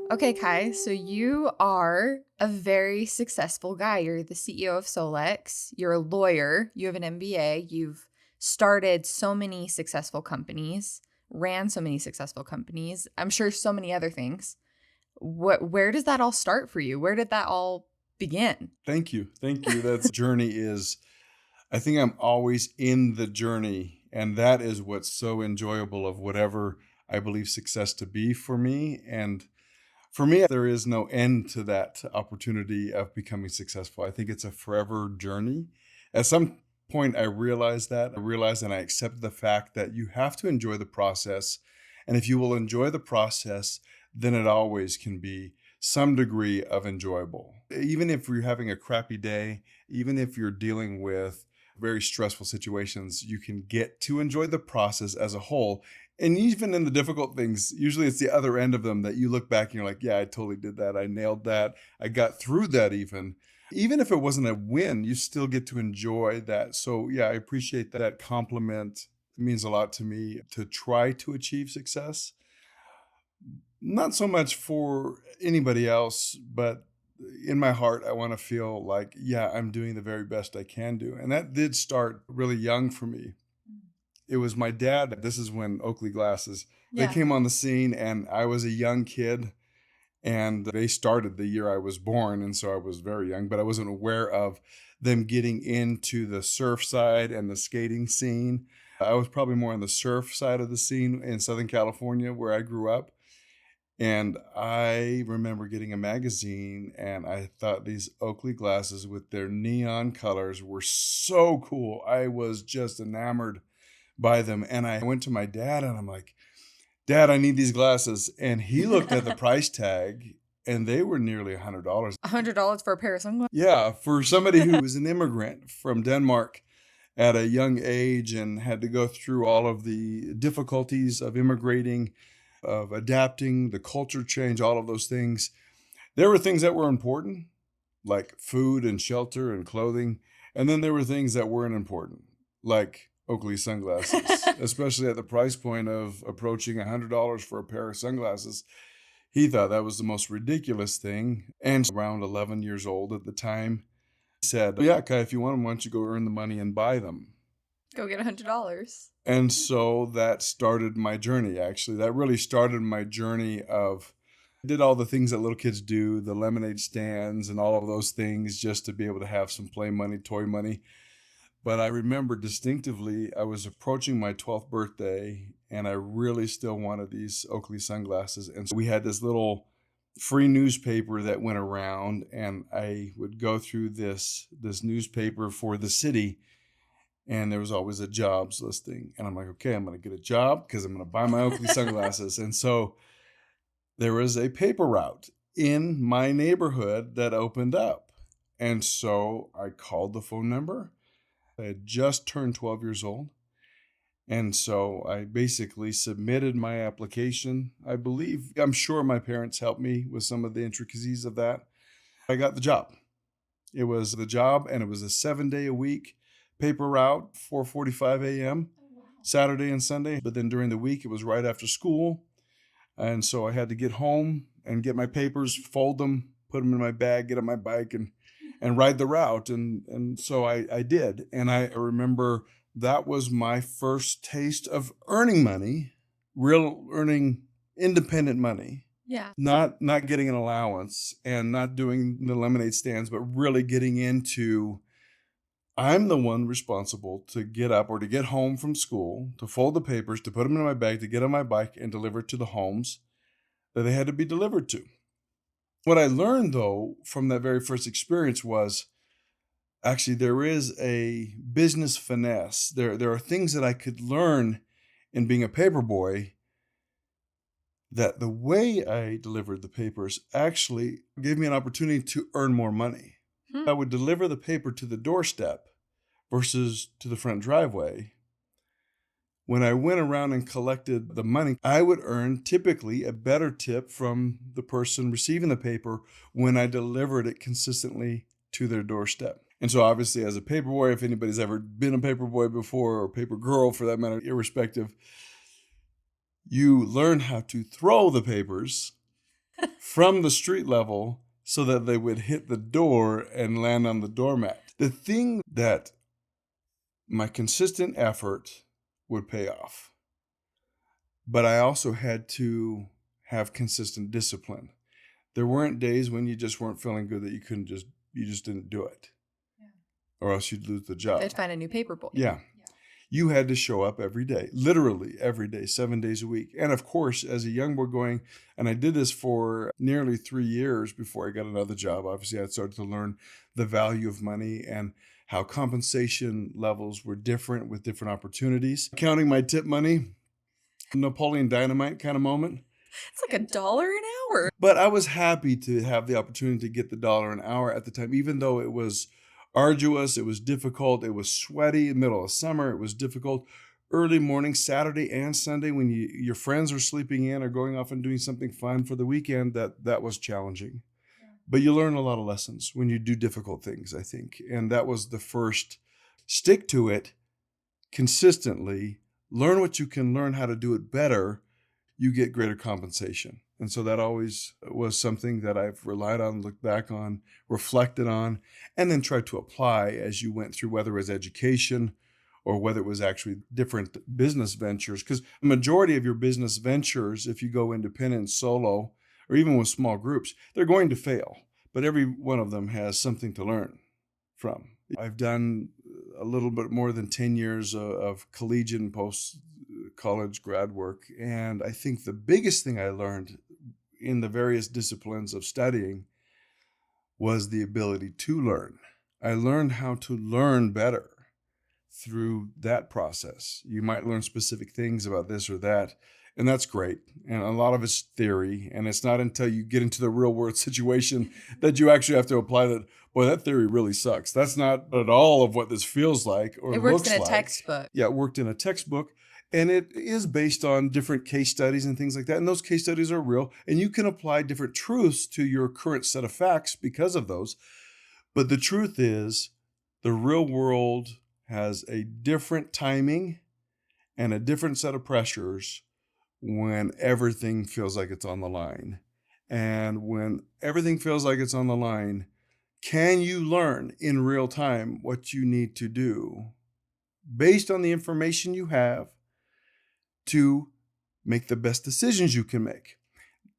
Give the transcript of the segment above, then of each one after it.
Okay, Kai, so you are a very successful guy. You're the CEO of Solex. You're a lawyer. You have an MBA. You've started so many successful companies, ran so many successful companies. I'm sure so many other things. Where does that all start for you? Where did that all begin? Thank you. Thank you. That's journey is, I think I'm always in the journey. And that is what's so enjoyable of whatever I believe success to be for me. And for me, there is no end to that opportunity of becoming successful. I think it's a forever journey. At some point, I realized that. I realized and I accepted the fact that you have to enjoy the process. And if you will enjoy the process, then it always can be some degree of enjoyable. Even if you're having a crappy day, even if you're dealing with very stressful situations, you can get to enjoy the process as a whole. And even in the difficult things, usually it's the other end of them that you look back and you're like, yeah, I totally did that. I nailed that. I got through that even. Even if it wasn't a win, you still get to enjoy that. So yeah, I appreciate that compliment. It means a lot to me to try to achieve success. Not so much for anybody else, but in my heart, I want to feel like, yeah, I'm doing the very best I can do. And that did start really young for me. It was my dad. This is when Oakley glasses, they Yeah. came on the scene and I was a young kid and they started the year I was born. And so I was very young, but I wasn't aware of them getting into the surf side and the skating scene. I was probably more on the surf side of the scene in Southern California where I grew up. And I remember getting a magazine and I thought these Oakley glasses with their neon colors were so cool. I was just enamored by them. And I went to my dad and I'm like, Dad, I need these glasses. And he looked at the price tag and they were nearly $100. $100 for a pair of sunglasses? Yeah, for somebody who was an immigrant from Denmark at a young age and had to go through all of the difficulties of immigrating, of adapting, the culture change, all of those things. There were things that were important, like food and shelter and clothing. And then there were things that weren't important, like Oakley sunglasses, especially at the price point of approaching $100 for a pair of sunglasses. He thought that was the most ridiculous thing. And around 11 years old at the time, he said, yeah, Kai, if you want them, why don't you go earn the money and buy them? Go get $100. And so that started my journey, actually. That really started my journey of, I did all the things that little kids do, the lemonade stands and all of those things just to be able to have some play money, toy money. But I remember distinctively, I was approaching my 12th birthday and I really still wanted these Oakley sunglasses. And so we had this little free newspaper that went around and I would go through this newspaper for the city. And there was always a jobs listing. And I'm like, okay, I'm going to get a job because I'm going to buy my Oakley sunglasses. And so there was a paper route in my neighborhood that opened up. And so I called the phone number. I had just turned 12 years old. And so I basically submitted my application. I'm sure my parents helped me with some of the intricacies of that. I got the job. It was the job and it was a 7-day-a-week paper route, 4:45 a.m., Saturday and Sunday. But then during the week, it was right after school. And so I had to get home and get my papers, fold them, put them in my bag, get on my bike and ride the route. And so I did. And I remember that was my first taste of earning money, real earning independent money. Yeah. Not getting an allowance and not doing the lemonade stands, but really getting into, I'm the one responsible to get up or to get home from school, to fold the papers, to put them in my bag, to get on my bike and deliver it to the homes that they had to be delivered to. What I learned, though, from that very first experience was actually there is a business finesse. There are things that I could learn in being a paper boy that the way I delivered the papers actually gave me an opportunity to earn more money. I would deliver the paper to the doorstep versus to the front driveway. When I went around and collected the money, I would earn typically a better tip from the person receiving the paper when I delivered it consistently to their doorstep. And so obviously as a paper boy, if anybody's ever been a paper boy before or paper girl for that matter, irrespective, you learn how to throw the papers from the street level so that they would hit the door and land on the doormat. The thing that my consistent effort would pay off, but I also had to have consistent discipline. There weren't days when you just weren't feeling good that you just didn't do it. Yeah. Or else you'd lose the job. They'd find a new paper boy. Yeah. You had to show up every day, literally every day, 7 days a week. And of course, as a young boy going, and I did this for nearly 3 years before I got another job. Obviously, I started to learn the value of money and how compensation levels were different with different opportunities. Counting my tip money, Napoleon Dynamite kind of moment. It's like $1 an hour. But I was happy to have the opportunity to get the $1 an hour at the time, even though it was arduous, it was difficult, it was sweaty, middle of summer, it was difficult. Early morning, Saturday and Sunday, when your friends are sleeping in or going off and doing something fun for the weekend, that was challenging. Yeah. But you learn a lot of lessons when you do difficult things, I think. And that was the first. Stick to it consistently, learn what you can learn how to do it better, you get greater compensation. And so that always was something that I've relied on, looked back on, reflected on, and then tried to apply as you went through, whether it was education or whether it was actually different business ventures. Because the majority of your business ventures, if you go independent, solo, or even with small groups, they're going to fail. But every one of them has something to learn from. I've done a little bit more than 10 years of collegiate and post-college grad work. And I think the biggest thing I learned in the various disciplines of studying was the ability to learn. I learned how to learn better through that process. You might learn specific things about this or that, and that's great. And a lot of it's theory, and it's not until you get into the real world situation that you actually have to apply that. Boy, that theory really sucks. That's not at all of what this feels like or looks like. It works in a textbook. Yeah, it worked in a textbook. And it is based on different case studies and things like that. And those case studies are real. And you can apply different truths to your current set of facts because of those. But the truth is, the real world has a different timing and a different set of pressures when everything feels like it's on the line. And when everything feels like it's on the line, can you learn in real time what you need to do based on the information you have to make the best decisions you can make?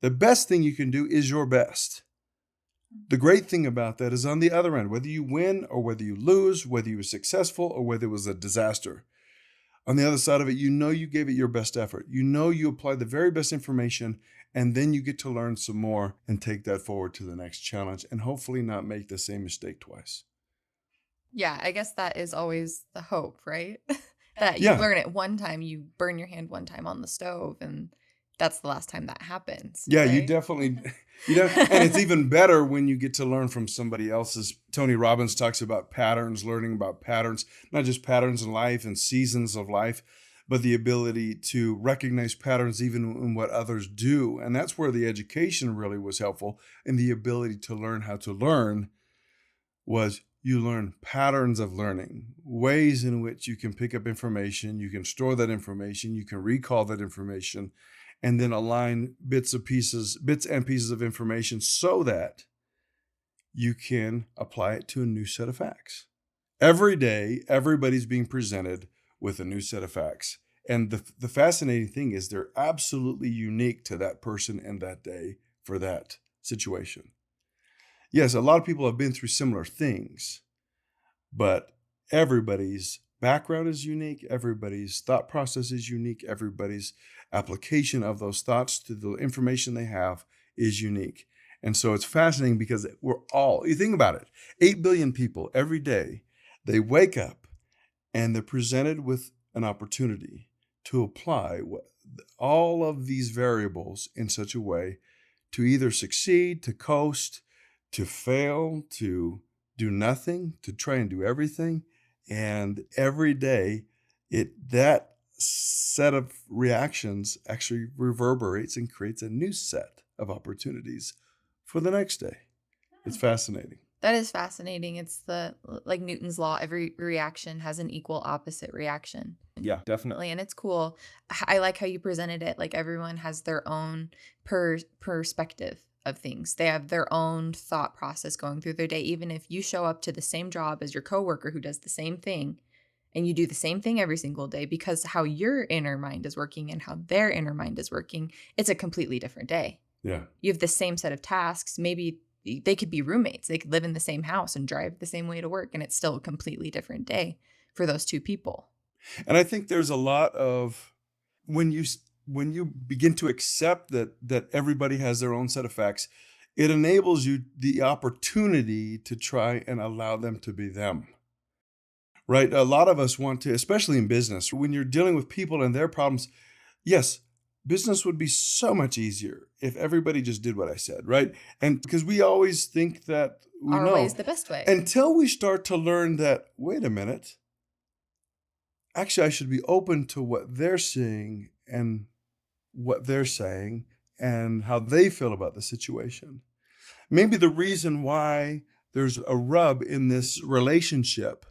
The best thing you can do is your best. The great thing about that is on the other end, whether you win or whether you lose, whether you were successful or whether it was a disaster, on the other side of it, you know you gave it your best effort. You know you applied the very best information, and then you get to learn some more and take that forward to the next challenge and hopefully not make the same mistake twice. Yeah, I guess that is always the hope, right? That you learn it one time, you burn your hand one time on the stove, and that's the last time that happens. Yeah, right? you definitely, and it's even better when you get to learn from somebody else's. Tony Robbins talks about patterns, learning about patterns, not just patterns in life and seasons of life, but the ability to recognize patterns even in what others do. And that's where the education really was helpful. And the ability to learn how to learn was you learn patterns of learning, ways in which you can pick up information, you can store that information, you can recall that information, and then align bits and pieces of information so that you can apply it to a new set of facts. Every day, everybody's being presented with a new set of facts. And the fascinating thing is they're absolutely unique to that person and that day for that situation. Yes, a lot of people have been through similar things, but everybody's background is unique. Everybody's thought process is unique. Everybody's application of those thoughts to the information they have is unique. And so it's fascinating because you think about it, 8 billion people every day, they wake up and they're presented with an opportunity to apply all of these variables in such a way to either succeed, to coast, to fail, to do nothing, to try and do everything. And every day, that set of reactions actually reverberates and creates a new set of opportunities for the next day. It's fascinating. That is fascinating. It's like Newton's law, every reaction has an equal opposite reaction. Yeah, definitely. And it's cool. I like how you presented it. Like everyone has their own perspective of things. They have their own thought process going through their day. Even if you show up to the same job as your coworker who does the same thing and you do the same thing every single day, because how your inner mind is working and how their inner mind is working, it's a completely different day. Yeah. You have the same set of tasks. Maybe they could be roommates. They could live in the same house and drive the same way to work, and it's still a completely different day for those two people. And I think there's a lot of when you begin to accept that everybody has their own set of facts, it enables you the opportunity to try and allow them to be them. Right? A lot of us want to, especially in business, when you're dealing with people and their problems, yes, business would be so much easier if everybody just did what I said, right? And because we always think that we Our way know is the best way. until we start to learn that, wait a minute, actually, I should be open to what they're seeing and what they're saying and how they feel about the situation. Maybe the reason why there's a rub in this relationship,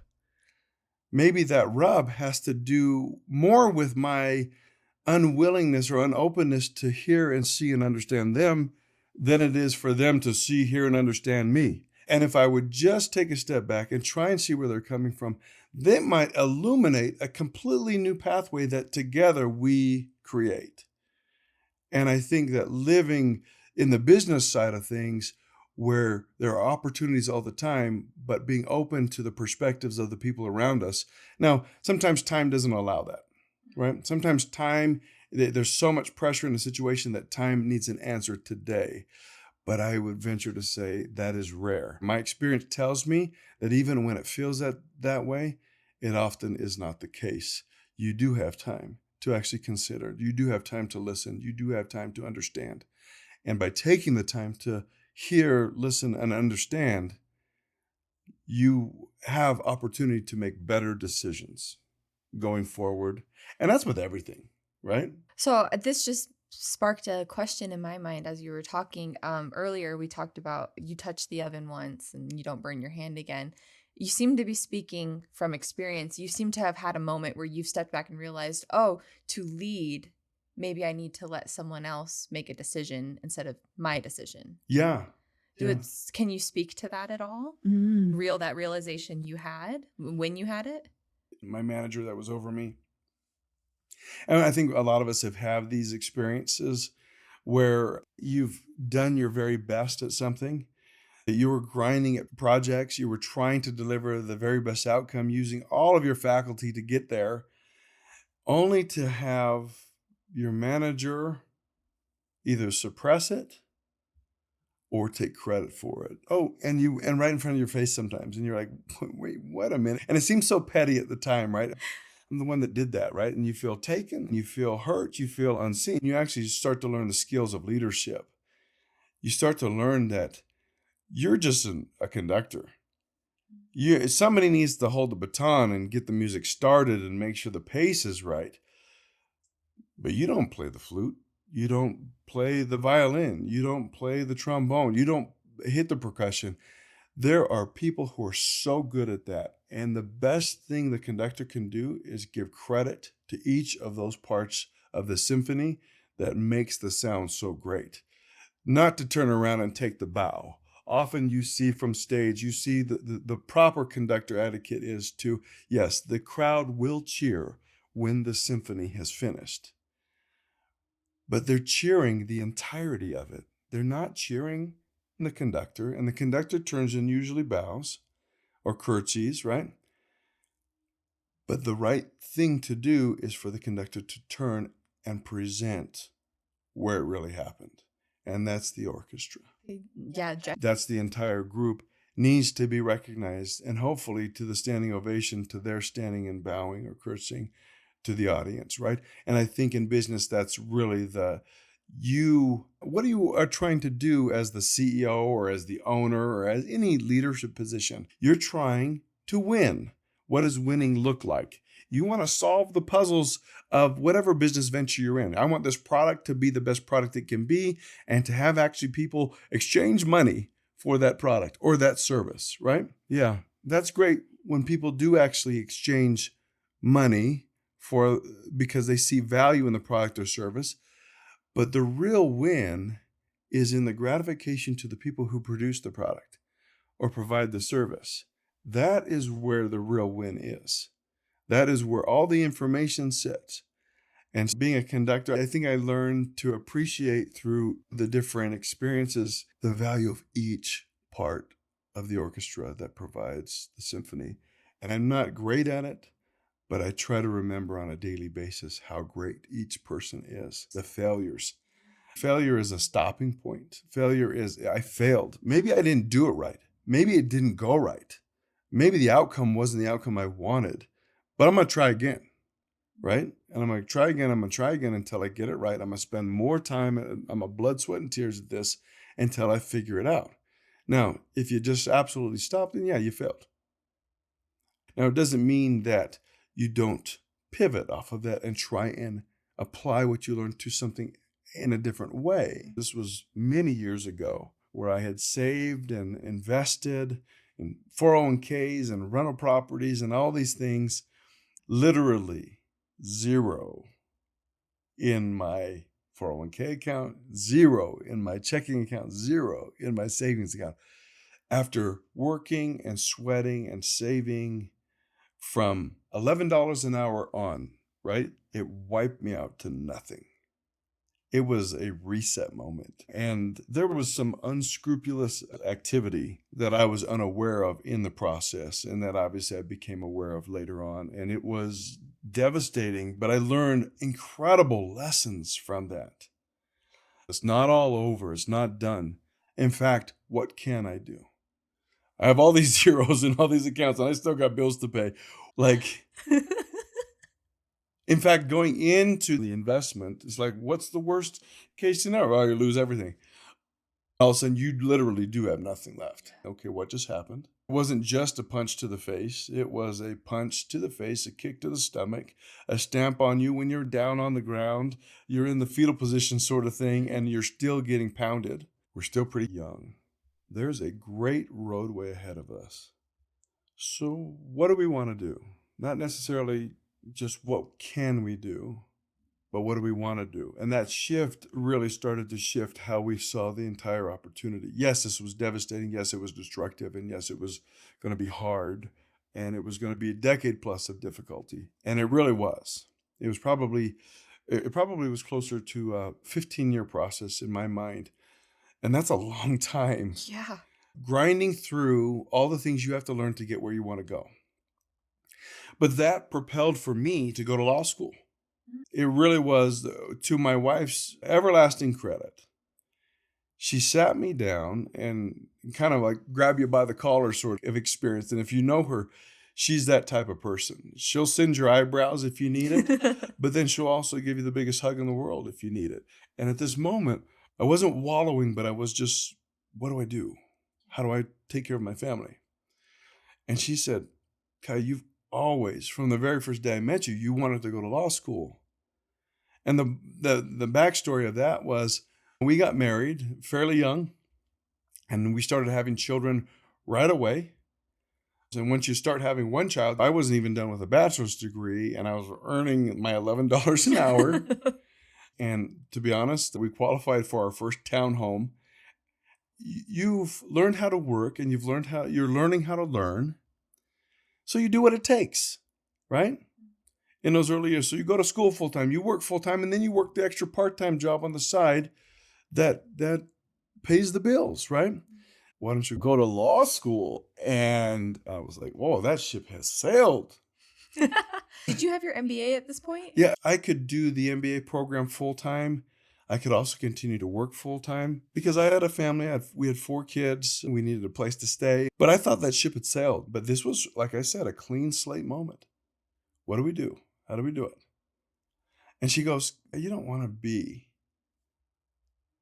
maybe that rub has to do more with my unwillingness or unopenness to hear and see and understand them than it is for them to see, hear, and understand me. And if I would just take a step back and try and see where they're coming from, that might illuminate a completely new pathway that together we create. And I think that living in the business side of things, where there are opportunities all the time, but being open to the perspectives of the people around us. Now, sometimes time doesn't allow that, right? Sometimes time, there's so much pressure in a situation that time needs an answer today. But I would venture to say that is rare. My experience tells me that even when it feels that way, it often is not the case. You do have time to actually consider. You do have time to listen. You do have time to understand. And by taking the time to hear, listen, and understand, you have opportunity to make better decisions going forward. And that's with everything, right? So this just sparked a question in my mind as you were talking. Earlier, we talked about you touch the oven once and you don't burn your hand again. You seem to be speaking from experience. You seem to have had a moment where you've stepped back and realized, oh, to lead, maybe I need to let someone else make a decision instead of my decision. Yeah. Can you speak to that at all? That realization you had when you had it? My manager that was over me. And I think a lot of us have these experiences where you've done your very best at something. You were grinding at projects. You were trying to deliver the very best outcome using all of your faculty to get there, only to have your manager either suppress it or take credit for it. Oh, and right in front of your face sometimes. And you're like, wait, what a minute. And it seems so petty at the time, right? I'm the one that did that, right? And you feel taken, you feel hurt, you feel unseen. You actually start to learn the skills of leadership. You start to learn that you're just a conductor. Somebody needs to hold the baton and get the music started and make sure the pace is right. But you don't play the flute. You don't play the violin. You don't play the trombone. You don't hit the percussion. There are people who are so good at that. And the best thing the conductor can do is give credit to each of those parts of the symphony that makes the sound so great. Not to turn around and take the bow. Often you see from stage, you see the proper conductor etiquette is to, yes, the crowd will cheer when the symphony has finished. But they're cheering the entirety of it. They're not cheering the conductor, and the conductor turns and usually bows or curtsies, right? But the right thing to do is for the conductor to turn and present where it really happened. And that's the orchestra. Yeah. That's the entire group needs to be recognized, and hopefully to the standing ovation, to their standing and bowing or curtsying to the audience, right? And I think in business, that's really what you are trying to do as the CEO or as the owner or as any leadership position. You're trying to win. What does winning look like? You want to solve the puzzles of whatever business venture you're in. I want this product to be the best product it can be and to have actually people exchange money for that product or that service, right? Yeah, that's great when people do actually exchange money because they see value in the product or service. But the real win is in the gratification to the people who produce the product or provide the service. That is where the real win is. That is where all the information sits. And being a conductor, I think I learned to appreciate through the different experiences the value of each part of the orchestra that provides the symphony. And I'm not great at it, but I try to remember on a daily basis how great each person is, the failures. Failure is a stopping point. Failure is, I failed. Maybe I didn't do it right. Maybe it didn't go right. Maybe the outcome wasn't the outcome I wanted, but I'm going to try again, right? And I'm going to try again. I'm going to try again until I get it right. I'm going to spend more time. I'm a blood, sweat, and tears at this until I figure it out. Now, if you just absolutely stop, then yeah, you failed. Now, it doesn't mean that you don't pivot off of that and try and apply what you learned to something in a different way. This was many years ago where I had saved and invested in 401ks and rental properties and all these things, literally zero in my 401k account, zero in my checking account, zero in my savings account. After working and sweating and saving from $11 an hour on, right? It wiped me out to nothing. It was a reset moment. And there was some unscrupulous activity that I was unaware of in the process, and that obviously I became aware of later on. And it was devastating, but I learned incredible lessons from that. It's not all over. It's not done. In fact, what can I do? I have all these zeros in all these accounts, and I still got bills to pay. In fact, going into the investment, it's like, what's the worst case scenario? Well, you lose everything. All of a sudden, you literally do have nothing left. Okay, what just happened? It wasn't just a punch to the face. It was a punch to the face, a kick to the stomach, a stamp on you when you're down on the ground. You're in the fetal position sort of thing, and you're still getting pounded. We're still pretty young. There's a great roadway ahead of us. So what do we want to do? Not necessarily just what can we do, but what do we want to do? And that shift really started to shift how we saw the entire opportunity. Yes, this was devastating. Yes, it was destructive. And yes, it was going to be hard. And it was going to be a decade plus of difficulty. And it really was. It probably was closer to a 15-year process in my mind. And that's a long time. Yeah. Grinding through all the things you have to learn to get where you want to go. But that propelled for me to go to law school. It really was, to my wife's everlasting credit. She sat me down and kind of like grab you by the collar sort of experience. And if you know her, she's that type of person. She'll send your eyebrows if you need it, but then she'll also give you the biggest hug in the world if you need it. And at this moment, I wasn't wallowing, but I was just, what do I do? How do I take care of my family? And she said, Kai, you've always, from the very first day I met you, you wanted to go to law school. And the backstory of that was we got married fairly young, and we started having children right away. And once you start having one child, I wasn't even done with a bachelor's degree, and I was earning my $11 an hour. And to be honest, we qualified for our first townhome. You've learned how to work, and you're learning how to learn. So you do what it takes, right? In those early years. So you go to school full time, you work full time, and then you work the extra part-time job on the side that pays the bills, right? Why don't you go to law school? And I was like, whoa, that ship has sailed. Did you have your MBA at this point? Yeah, I could do the MBA program full time. I could also continue to work full time because I had a family. We had 4 kids and we needed a place to stay. But I thought that ship had sailed. But this was, like I said, a clean slate moment. What do we do? How do we do it? And she goes, you don't want to be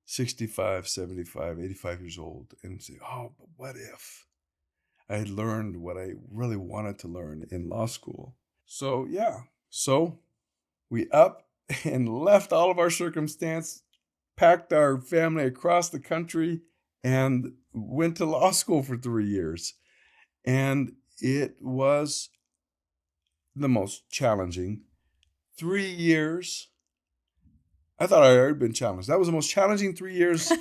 65, 75, 85 years old and say, oh, but what if I had learned what I really wanted to learn in law school? So, yeah. So we up and left all of our circumstance, packed our family across the country, and went to law school for 3 years. And it was the most challenging 3 years. I thought I had already been challenged. That was the most challenging 3 years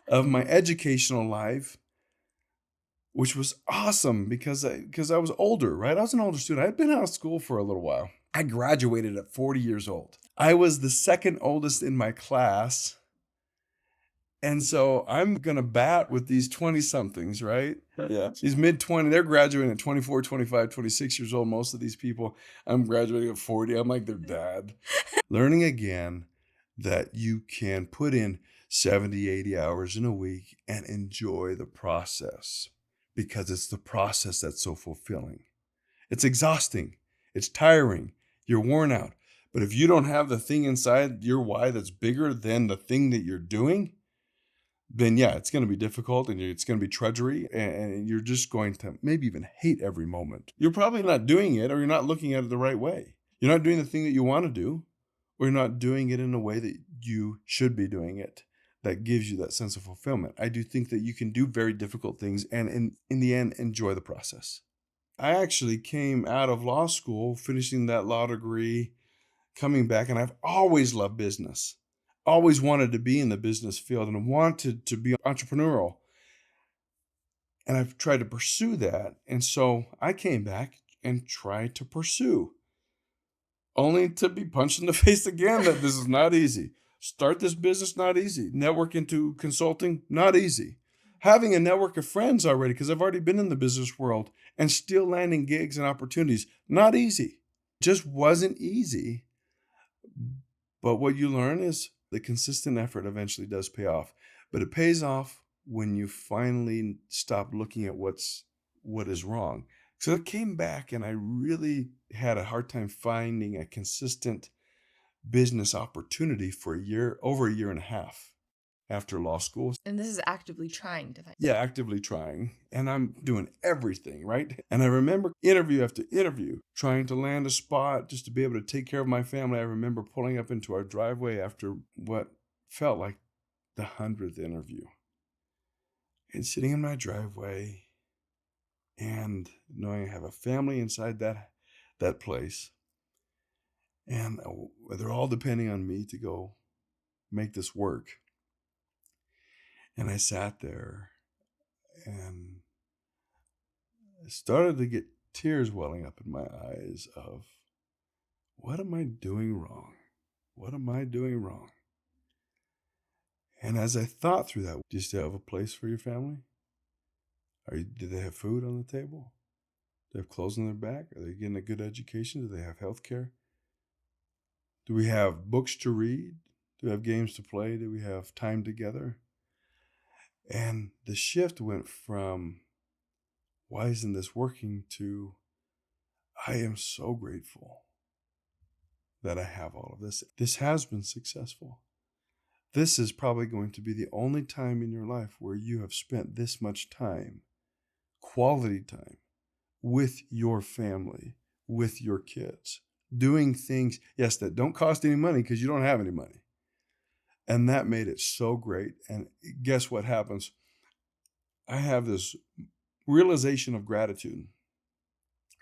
of my educational life, which was awesome because I was older, right? I was an older student. I'd been out of school for a little while. I graduated at 40 years old. I was the second oldest in my class. And so I'm going to bat with these 20 somethings, right? Yeah. These mid 20, they're graduating at 24, 25, 26 years old. Most of these people, I'm graduating at 40. I'm like their dad. Learning again that you can put in 70, 80 hours in a week and enjoy the process, because it's the process that's so fulfilling. It's exhausting. It's tiring. You're worn out. But if you don't have the thing inside your why that's bigger than the thing that you're doing, then yeah, it's going to be difficult and it's going to be drudgery, and you're just going to maybe even hate every moment. You're probably not doing it, or you're not looking at it the right way. You're not doing the thing that you want to do, or you're not doing it in a way that you should be doing it, that gives you that sense of fulfillment. I do think that you can do very difficult things and in the end, enjoy the process. I actually came out of law school, finishing that law degree, coming back, and I've always loved business. Always wanted to be in the business field and wanted to be entrepreneurial. And I've tried to pursue that. And so I came back and tried to pursue, only to be punched in the face again that this is not easy. Start this business, not easy. Network into consulting, not easy. Having a network of friends already, because I've already been in the business world, and still landing gigs and opportunities, not easy. Just wasn't easy. But what you learn is the consistent effort eventually does pay off. But it pays off when you finally stop looking at what is wrong. So I came back and I really had a hard time finding a consistent business opportunity for over a year and a half after law school. And this is actively trying to find. Yeah, actively trying. And I'm doing everything, right? And I remember interview after interview, trying to land a spot just to be able to take care of my family. I remember pulling up into our driveway after what felt like the 100th interview, and sitting in my driveway and knowing I have a family inside that place. And they're all depending on me to go make this work. And I sat there and I started to get tears welling up in my eyes of, what am I doing wrong? What am I doing wrong? And as I thought through that, do you still have a place for your family? Do they have food on the table? Do they have clothes on their back? Are they getting a good education? Do they have health care? Do we have books to read? Do we have games to play? Do we have time together? And the shift went from, why isn't this working, to, I am so grateful that I have all of this. This has been successful. This is probably going to be the only time in your life where you have spent this much time, quality time, with your family, with your kids, doing things, yes, that don't cost any money because you don't have any money. And that made it so great. And guess what happens? I have this realization of gratitude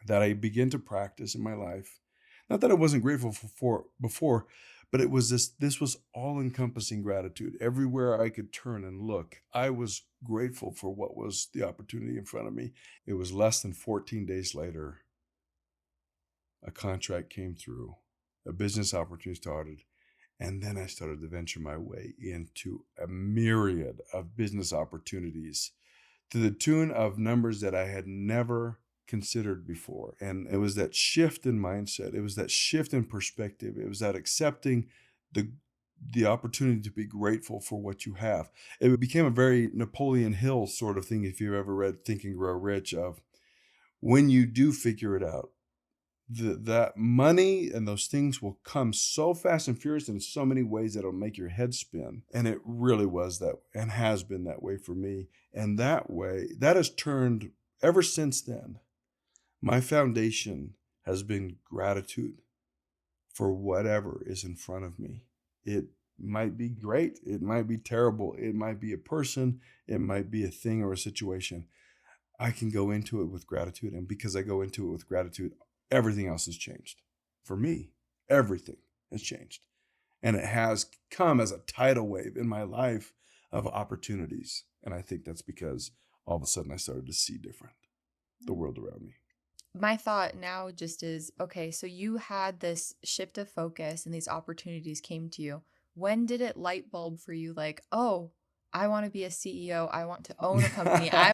that I begin to practice in my life. Not that I wasn't grateful for before, but it was this was all-encompassing gratitude. Everywhere I could turn and look, I was grateful for what was the opportunity in front of me. It was less than 14 days later, a contract came through, a business opportunity started, and then I started to venture my way into a myriad of business opportunities to the tune of numbers that I had never considered before. And it was that shift in mindset. It was that shift in perspective. It was that accepting the opportunity to be grateful for what you have. It became a very Napoleon Hill sort of thing, if you've ever read Think and Grow Rich, of when you do figure it out, that money and those things will come so fast and furious in so many ways that it'll make your head spin. And it really was that, and has been that way for me. And that way, that has turned, ever since then, my foundation has been gratitude for whatever is in front of me. It might be great. It might be terrible. It might be a person. It might be a thing or a situation. I can go into it with gratitude. And because I go into it with gratitude, everything else has changed. For me, everything has changed. And it has come as a tidal wave in my life of opportunities. And I think that's because all of a sudden I started to see different, the world around me. My thought now just is, okay, so you had this shift of focus and these opportunities came to you. When did it light bulb for you like, oh, I want to be a CEO. I want to own a company. I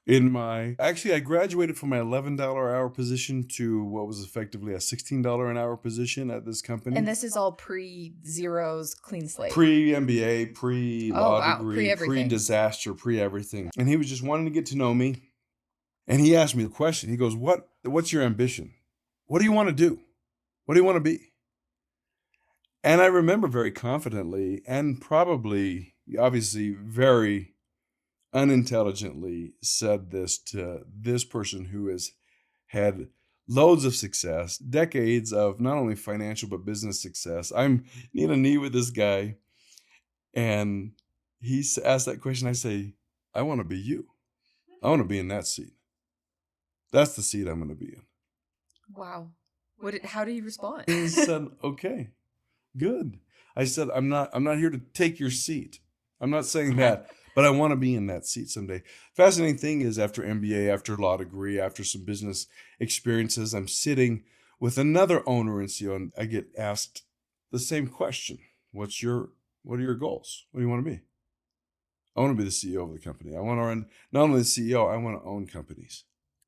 graduated from my $11 an hour position to what was effectively a $16 an hour position at this company. And this is all pre-zeros, clean slate. Pre-MBA, pre-law degree, pre-everything. pre-disaster, pre-everything. And he was just wanting to get to know me. And he asked me the question. He goes, what's your ambition? What do you want to do? What do you want to be? And I remember very confidently and probably, obviously, very unintelligently said this to this person who has had loads of success, decades of not only financial but business success. I'm knee to knee with this guy. And he asked that question. I say, I want to be you. I want to be in that seat. That's the seat I'm going to be in. Wow. How did he respond? He said, okay, good. I said, I'm not here to take your seat. I'm not saying that, but I want to be in that seat someday. Fascinating thing is, after MBA, after law degree, after some business experiences, I'm sitting with another owner and CEO, and I get asked the same question. What are your goals? What do you want to be? I want to be the CEO of the company. I want to not only the CEO, I want to own companies.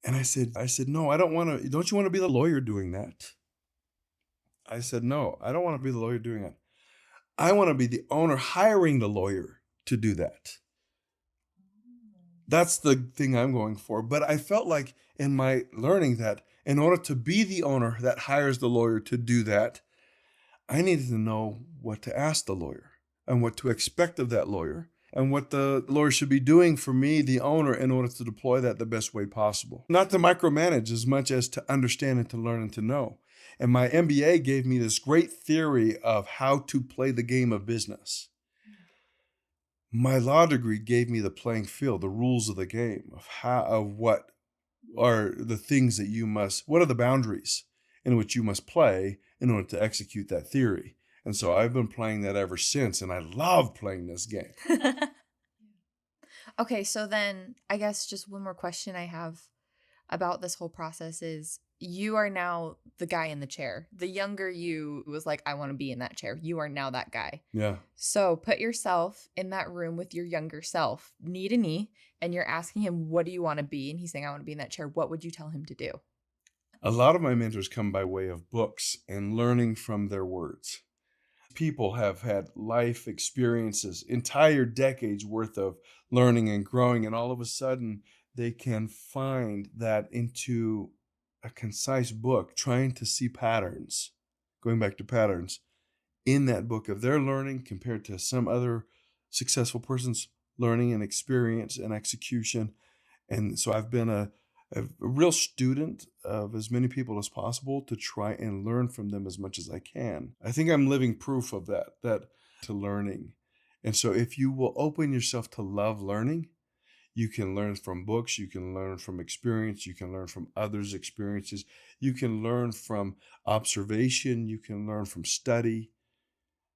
And I said, no, I don't want to. Don't you want to be the lawyer doing that? I said, no, I don't want to be the lawyer doing that. I want to be the owner hiring the lawyer to do that. That's the thing I'm going for. But I felt like in my learning that in order to be the owner that hires the lawyer to do that, I needed to know what to ask the lawyer and what to expect of that lawyer, and what the lawyer should be doing for me, the owner, in order to deploy that the best way possible. Not to micromanage as much as to understand and to learn and to know. And my MBA gave me this great theory of how to play the game of business. My law degree gave me the playing field, the rules of the game, of what are the things that what are the boundaries in which you must play in order to execute that theory. And so I've been playing that ever since, and I love playing this game. Okay, so then I guess just one more question I have about this whole process is, you are now the guy in the chair. The younger you was like, I want to be in that chair. You are now that guy. Yeah. So put yourself in that room with your younger self, knee to knee, and you're asking him, what do you want to be? And he's saying, I want to be in that chair. What would you tell him to do? A lot of my mentors come by way of books and learning from their words. People have had life experiences, entire decades worth of learning and growing, and all of a sudden they can find that into a concise book, trying to see patterns, going back to patterns in that book of their learning compared to some other successful person's learning and experience and execution. And so I've been a real student of as many people as possible to try and learn from them as much as I can. I think I'm living proof of that to learning. And so if you will open yourself to love learning, you can learn from books, you can learn from experience, you can learn from others' experiences, you can learn from observation, you can learn from study,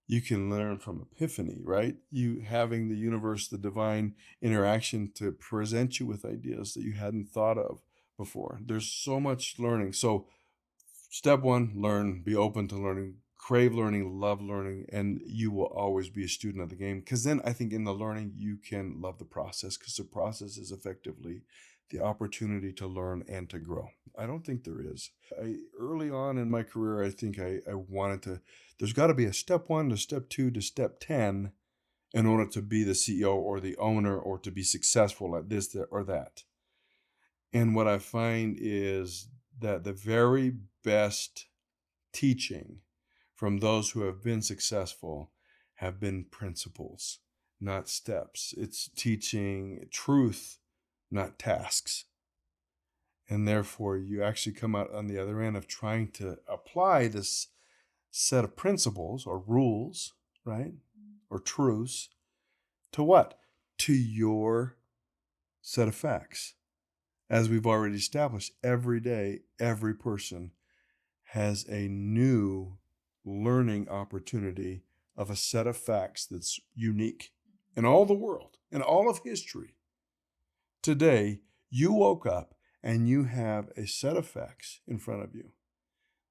you can learn from epiphany, right? You having the universe, the divine interaction to present you with ideas that you hadn't thought of before. There's so much learning. So step one, learn, be open to learning, crave learning, love learning, and you will always be a student of the game. Because then I think in the learning, you can love the process, because the process is effectively the opportunity to learn and to grow. I don't think there is. Early on in my career, I think I wanted to, there's got to be a step 1 to step 2 to step 10 in order to be the CEO or the owner or to be successful at this or that. And what I find is that the very best teaching from those who have been successful have been principles, not steps. It's teaching truth, not tasks. And therefore, you actually come out on the other end of trying to apply this set of principles or rules, right? Or truths to what? To your set of facts. As we've already established, every day, every person has a new learning opportunity of a set of facts that's unique in all the world, in all of history. Today, you woke up and you have a set of facts in front of you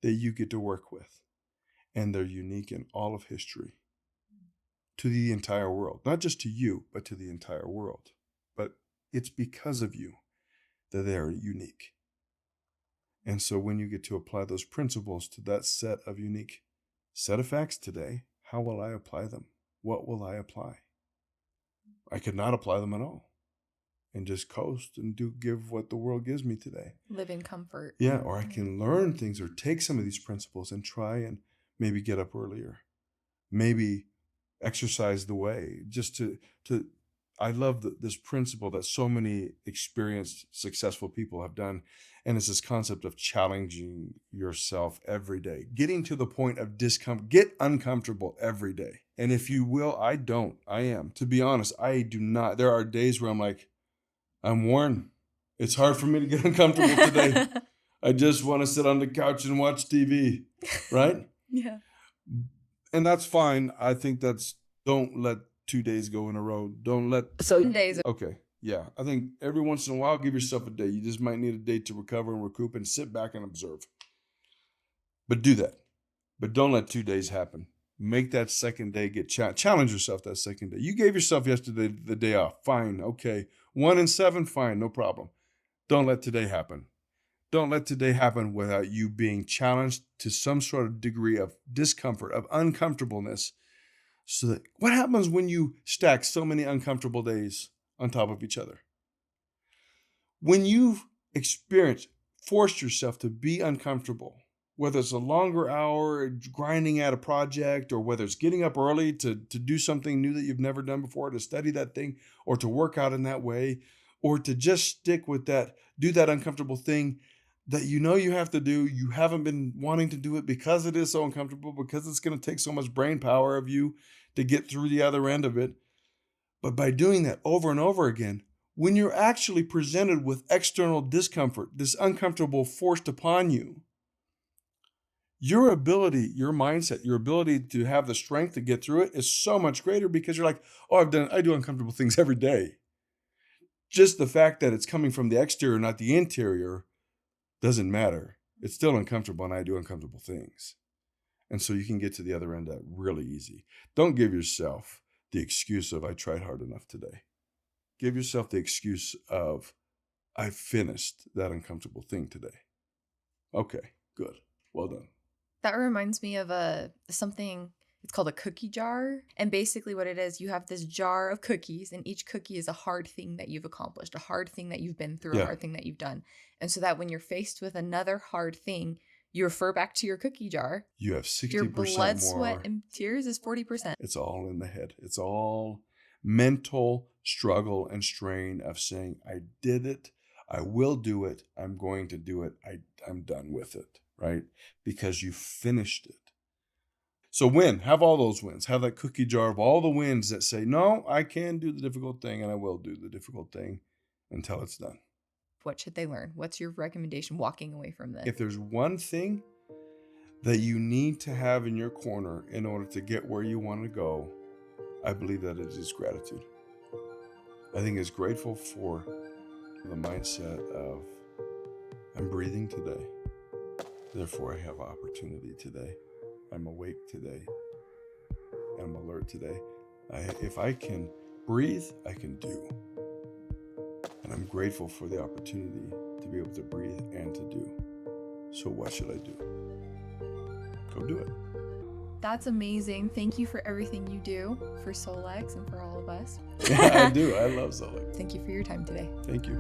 that you get to work with. And they're unique in all of history to the entire world. Not just to you, but to the entire world. But it's because of you that they're unique. And so when you get to apply those principles to that set of unique set of facts today, how will I apply them? What will I apply? I could not apply them at all and just coast and give what the world gives me today. Live in comfort. Yeah, or I can learn things or take some of these principles and try and maybe get up earlier. Maybe exercise the way. Just to I love this principle that so many experienced, successful people have done. And it's this concept of challenging yourself every day, getting to the point of discomfort, get uncomfortable every day. And if you will, I am. To be honest, I do not. There are days where I'm like, I'm worn. It's hard for me to get uncomfortable today. I just want to sit on the couch and watch TV, right? Yeah. And that's fine. I think don't let 2 days go in a row. Days. Okay. Yeah. I think every once in a while, give yourself a day. You just might need a day to recover and recoup and sit back and observe. But do that. But don't let 2 days happen. Make that second day challenge yourself that second day. You gave yourself yesterday the day off. Fine. Okay. 1 and 7. Fine. No problem. Don't let today happen. Don't let today happen without you being challenged to some sort of degree of discomfort, of uncomfortableness. So that what happens when you stack so many uncomfortable days on top of each other? When you've forced yourself to be uncomfortable, whether it's a longer hour grinding at a project, or whether it's getting up early to do something new that you've never done before, to study that thing, or to work out in that way, or to just stick with that, do that uncomfortable thing that you know you have to do. You haven't been wanting to do it because it is so uncomfortable, because it's going to take so much brain power of you to get through the other end of it. But by doing that over and over again, when you're actually presented with external discomfort, this uncomfortable forced upon you, your ability, your mindset, your ability to have the strength to get through it is so much greater, because you're like, oh, I do uncomfortable things every day. Just the fact that it's coming from the exterior, not the interior, doesn't matter. It's still uncomfortable, and I do uncomfortable things. And so you can get to the other end of that really easy. Don't give yourself the excuse of, I tried hard enough today. Give yourself the excuse of, I finished that uncomfortable thing today. Okay, good. Well done. That reminds me of something, it's called a cookie jar. And basically what it is, you have this jar of cookies, and each cookie is a hard thing that you've accomplished, a hard thing that you've been through, a hard thing that you've done. And so that when you're faced with another hard thing, you refer back to your cookie jar. You have 60% your blood, more. Sweat, and tears is 40%. It's all in the head. It's all mental struggle and strain of saying, I did it. I will do it. I'm going to do it. I'm done with it, right? Because you finished it. So have all those wins. Have that cookie jar of all the wins that say, no, I can do the difficult thing, and I will do the difficult thing until it's done. What should they learn? What's your recommendation walking away from this? If there's one thing that you need to have in your corner in order to get where you want to go, I believe that it is gratitude. I think it's grateful for the mindset of, I'm breathing today, therefore I have opportunity today. I'm awake today. I'm alert today. If I can breathe, I can do. And I'm grateful for the opportunity to be able to breathe and to do. So what should I do? Go do it. That's amazing. Thank you for everything you do for Solex and for all of us. Yeah, I do. I love Solex. Thank you for your time today. Thank you.